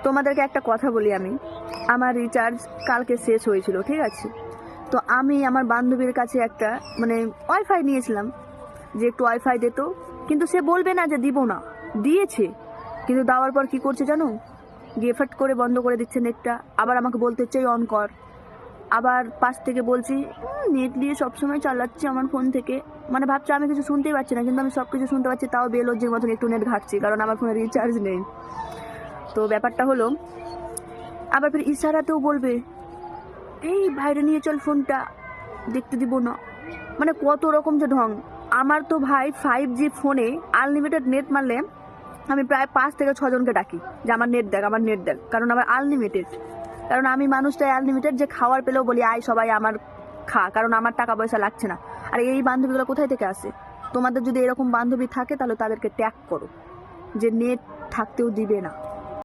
তোমাদেরকে একটা কথা বলি আমি, আমার রিচার্জ কালকে শেষ হয়েছিল, ঠিক আছে? তো আমি আমার বান্ধবীর কাছে একটা মানে ওয়াইফাই নিয়েছিলাম, যে একটু ওয়াইফাই দিত, কিন্তু সে বলবে না যে দিব না, দিয়েছে। কিন্তু দেওয়ার পর কি করছে জানো, গিয়ে ফট করে বন্ধ করে দিচ্ছে নেটটা, আবার আমাকে বলতে হচ্ছে অন কর। আবার পাশ থেকে বলছি নেট দিয়ে সবসময় চালাচ্ছি আমার ফোন থেকে, মানে ভাবছি আমি কিছু শুনতেই পাচ্ছি না, কিন্তু আমি সব কিছু শুনতে পাচ্ছি, তাও বেলজ্জির মতন একটু নেট ঘাটছি, কারণ আমার ফোনে রিচার্জ নেই। তো ব্যাপারটা হলো, আবার ফির ইশারাতেও বলবে এই বাইরে নিয়ে চল ফোনটা, দেখতে দিব না। মানে কত রকম যে ঢং। আমার তো ভাই 5G ফোনে আনলিমিটেড নেট মারলে আমি প্রায় 5 থেকে 6 জনকে ডাকি যে আমার নেট দেখ, আমার নেট দেখ, কারণ আমার আনলিমিটেড। কারণ আমি মানুষটাই আনলিমিটেড, যে খাওয়ার পেলেও বলি আয় সবাই আমার খা, কারণ আমার টাকা পয়সা লাগছে না। আর এই বান্ধবীগুলো কোথায় থেকে আসে? তোমাদের যদি এরকম বান্ধবী থাকে তাহলে তাদেরকে ট্যাগ করো, যে নেট থাকতেও দিবে না।